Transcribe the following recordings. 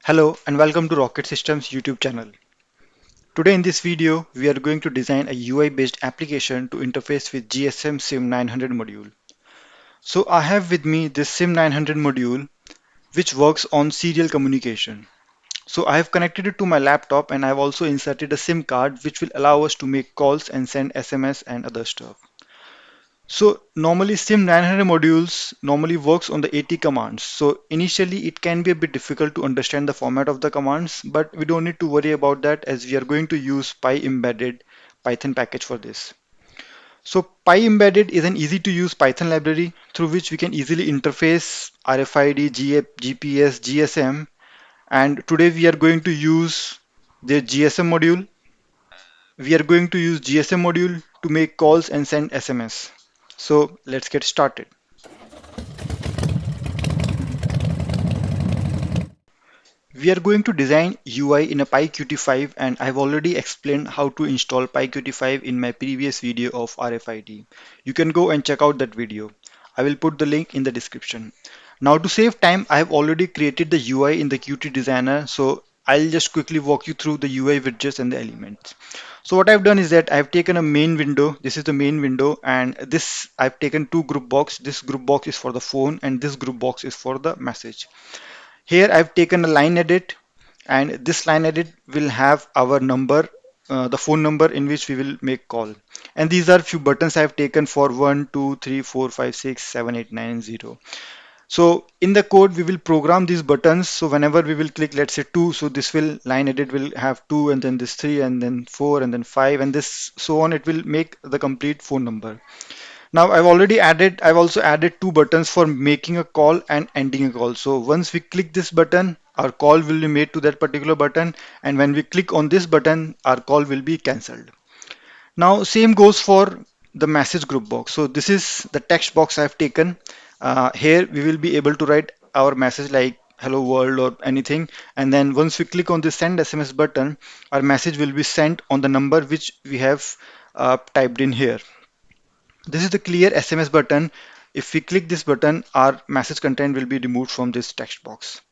Hello and welcome to Rocket Systems YouTube channel. Today in this video, we are going to design a UI based application to interface with GSM SIM900 module. So I have with me this SIM900 module which works on serial communication. So I have connected it to my laptop and I have also inserted a SIM card which will allow us to make calls and send SMS and other stuff. So normally SIM 900 modules normally works on the AT commands. So initially it can be a bit difficult to understand the format of the commands, but we don't need to worry about that as we are going to use PyEmbedded Python package for this. So PyEmbedded is an easy to use Python library through which we can easily interface RFID, GPS, GSM, and today we are going to use the GSM module. We are going to use GSM module to make calls and send SMS. So let's get started. We are going to design UI in a PyQt5 and I've already explained how to install PyQt5 in my previous video of RFID. You can go and check out that video. I will put the link in the description. Now to save time, I have already created the UI in the Qt designer, so I'll just quickly walk you through the UI widgets and the elements. So what I've done is that I've taken a main window. This is the main window and this I've taken two group box. This group box is for the phone and this group box is for the message. Here I've taken a line edit and this line edit will have our number, the phone number in which we will make call. And these are few buttons I've taken for 1, 2, 3, 4, 5, 6, 7, 8, 9, and 0. So in the code, we will program these buttons. So whenever we will click, let's say 2, so this will line edit will have 2 and then this 3 and then 4 and then 5 and this so on. It will make the complete phone number. Now I've also added two buttons for making a call and ending a call. So once we click this button, our call will be made to that particular button. And when we click on this button, our call will be cancelled. Now same goes for the message group box. So this is the text box I've taken. Here we will be able to write our message like hello world or anything. And then once we click on the send SMS button, our message will be sent on the number which we have typed in here. This is the clear SMS button. If we click this button, our message content will be removed from this text box.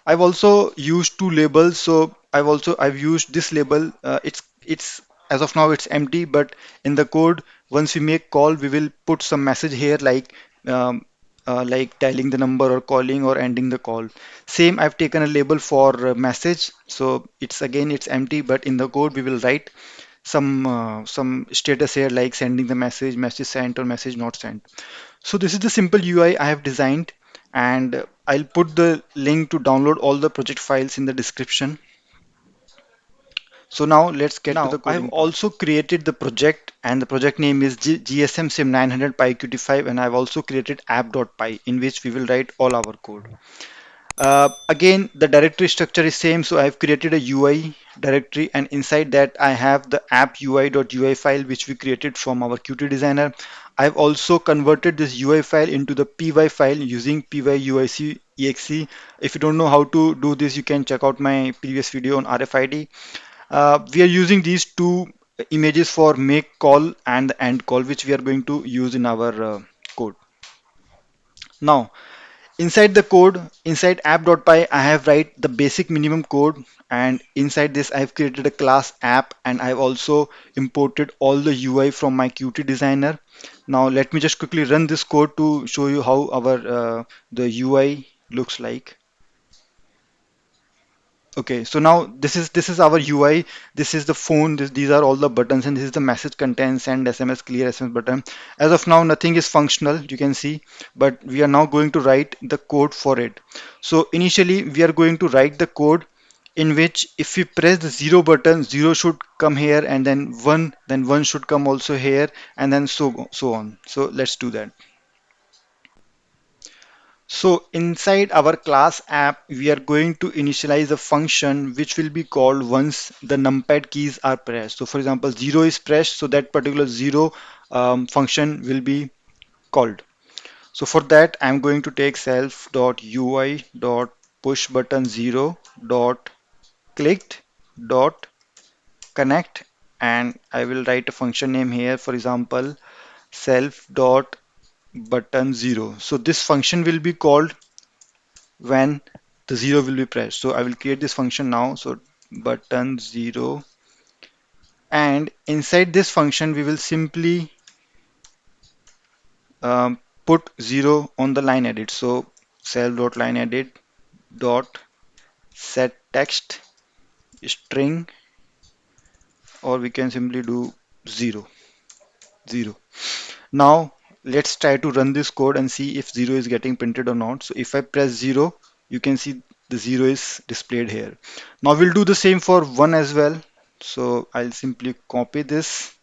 I've also used two labels. So I've used this label. It's as of now it's empty, but in the code, once we make call, we will put some message here like dialing the number or calling or ending the call. Same, I've taken a label for message. So it's empty, but in the code we will write some status here like sending the message, message sent or message not sent. So this is the simple UI I have designed and I'll put the link to download all the project files in the description. So now let's get to the Now, I've coding part. also created the project, and the project name is GSM SIM900 PyQt5, and I've also created app.py in which we will write all our code. Again, the directory structure is same, so I've created a UI directory, and inside that I have the app UI.ui file which we created from our Qt designer. I've also converted this UI file into the py file using pyuic If you don't know how to do this, you can check out my previous video on RFID. We are using these two images for make call and end call, which we are going to use in our code. Now, inside the code, inside app.py, I have write the basic minimum code, and inside this, I have created a class app, and I've also imported all the UI from my Qt designer. Now, let me just quickly run this code to show you how our the UI looks like. Okay, so now this is our UI. This is the phone. These are all the buttons, and this is the message content, send SMS, clear SMS button. As of now, nothing is functional. You can see, but we are now going to write the code for it. So initially, we are going to write the code in which if we press the zero button, zero should come here, and then one should come also here, and then so on. So let's do that. So inside our class app, we are going to initialize a function which will be called once the numpad keys are pressed. So for example, 0 is pressed, so that particular 0 function will be called. So for that, I'm going to take self.ui.push button 0 dot clicked dot connect, and I will write a function name here, for example, self dot button 0. So this function will be called when the 0 will be pressed. So I will create this function now. So button 0, and inside this function we will simply put 0 on the line edit. So self.line edit dot set text string, or we can simply do 0 0. Now let's try to run this code and see if 0 is getting printed or not. So if I press 0, you can see the 0 is displayed here. Now we'll do the same for 1 as well. So I'll simply copy this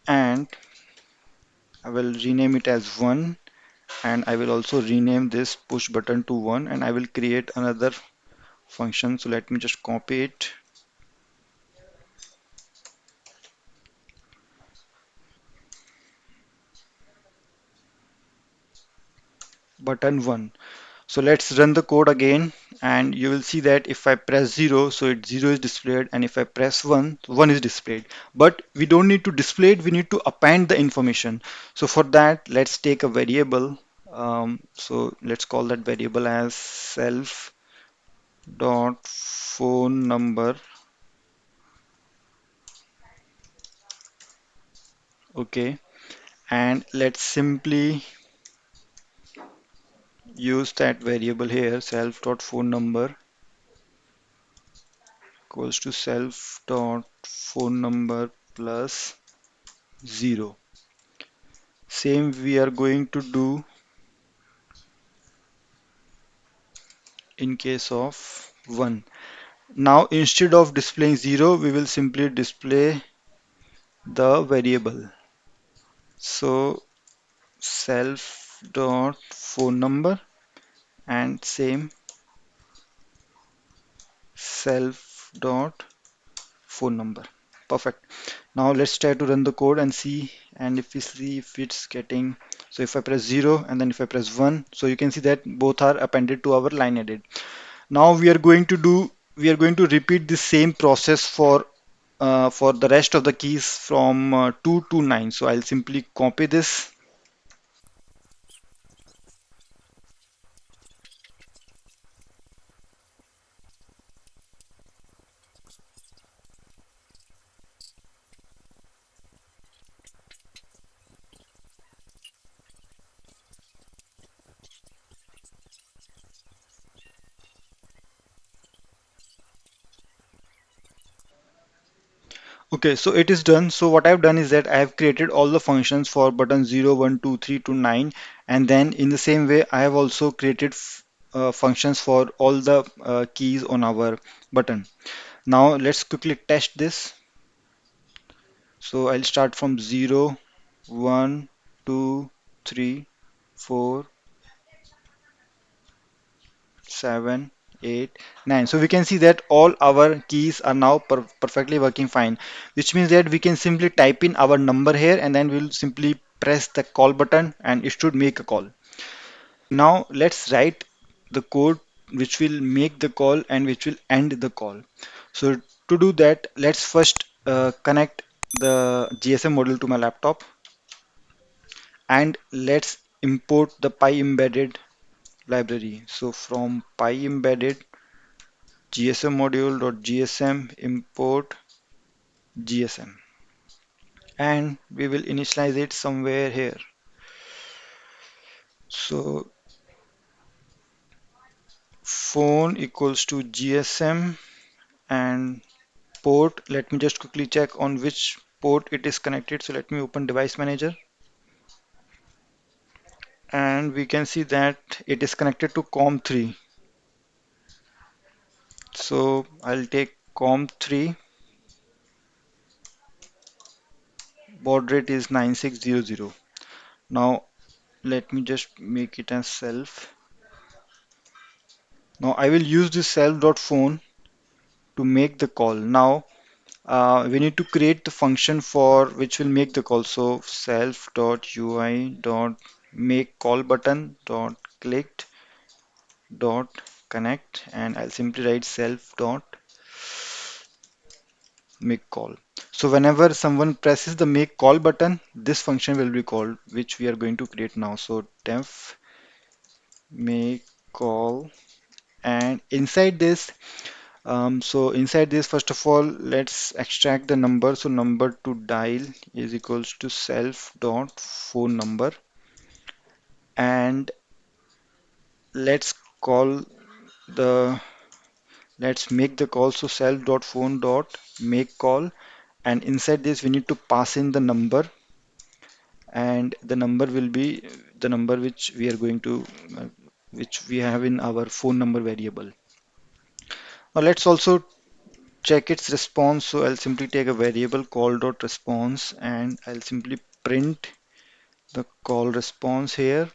and I will rename it as 1, and I will also rename this push button to 1, and I will create another function. So let me just copy it, button 1. So let's run the code again, and you will see that if I press 0, so 0 is displayed, and if I press 1, 1 is displayed. But we don't need to display it, we need to append the information. So for that, let's take a variable. So let's call that variable as self dot phone number. Okay, and let's simply use that variable here, self dot phone number equals to self dot phone number plus 0. Same we are going to do in case of 1. Now instead of displaying 0, we will simply display the variable. So self dot phone number, and same self dot phone number. Perfect. Now let's try to run the code and see, and if we see if it's getting, so if I press 0 and then if I press 1, so you can see that both are appended to our line edit. Now we are going to repeat the same process for the rest of the keys from 2 to 9. So I'll simply copy this. Okay, so it is done. So what I've done is that I have created all the functions for button 0, 1, 2, 3 to 9, and then in the same way I have also created functions for all the keys on our button. Now let's quickly test this. So I'll start from 0, 1, 2, 3, 4, 7, 8, 9. So we can see that all our keys are now perfectly working fine, which means that we can simply type in our number here and then we'll simply press the call button and it should make a call. Now let's write the code which will make the call and which will end the call. So to do that, let's first connect the GSM module to my laptop, and let's import the PyEmbedded library. So from PyEmbedded GSM module.gsm import GSM, and we will initialize it somewhere here. So phone equals to GSM, and port, let me just quickly check on which port it is connected. So let me open device manager, and we can see that it is connected to COM3. So I'll take COM3, baud rate is 9600. Now let me just make it as self. Now I will use this self.phone to make the call. Now we need to create the function for which will make the call. So self.ui dot make call button dot clicked dot connect, and I'll simply write self dot make call. So whenever someone presses the make call button, this function will be called, which we are going to create now. So def make call, and inside this, inside this, first of all, let's extract the number. So number to dial is equals to self dot phone number, and let's call the let's make the call. So self dot phone dot make call, and inside this we need to pass in the number, and the number will be the number which we are going to which we have in our phone number variable. Now let's also check its response. So I'll simply take a variable call dot response, and I'll simply print the call response here.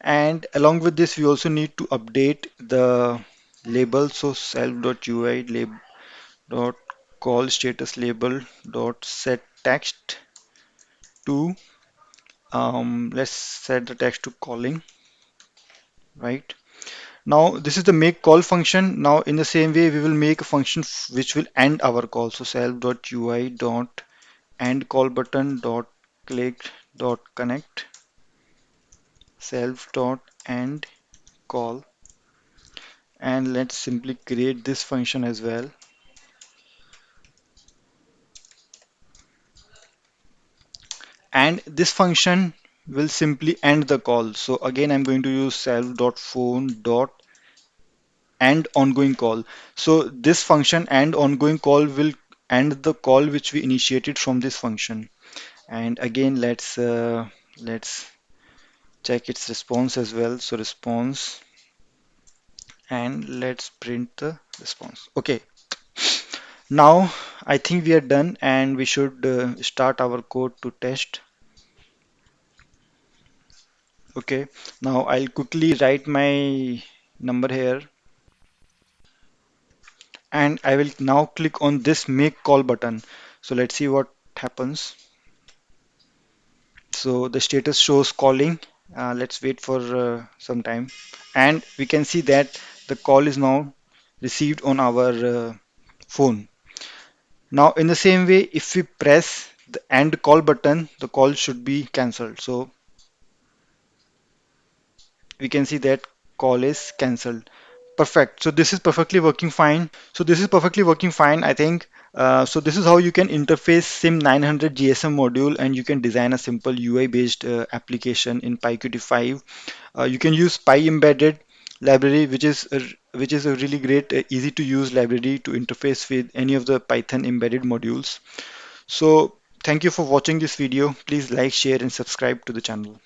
And along with this, we also need to update the label. So self.ui lab dot call status label dot set text to let's set the text to calling, right? Now this is the make call function. Now in the same way, we will make a function which will end our call. So self.ui dot end call button dot click dot connect self dot end call, and let's simply create this function as well. And this function will simply end the call. So again, I'm going to use self.phone.end ongoing call. So this function and ongoing call will end the call which we initiated from this function. And again, let's check its response as well. So response, and let's print the response. Okay, now I think we are done, and we should start our code to test. Okay, now I'll quickly write my number here, and I will now click on this make call button. So let's see what happens. So the status shows calling. Let's wait for some time, and we can see that the call is now received on our phone. Now in the same way, if we press the end call button, the call should be cancelled. So we can see that call is cancelled. Perfect. So this is perfectly working fine. So this is perfectly working fine, I think. So this is how you can interface SIM900 GSM module, and you can design a simple UI based application in PyQt5. You can use PyEmbedded library, which is a really great, easy to use library to interface with any of the Python embedded modules. So thank you for watching this video. Please like, share, and subscribe to the channel.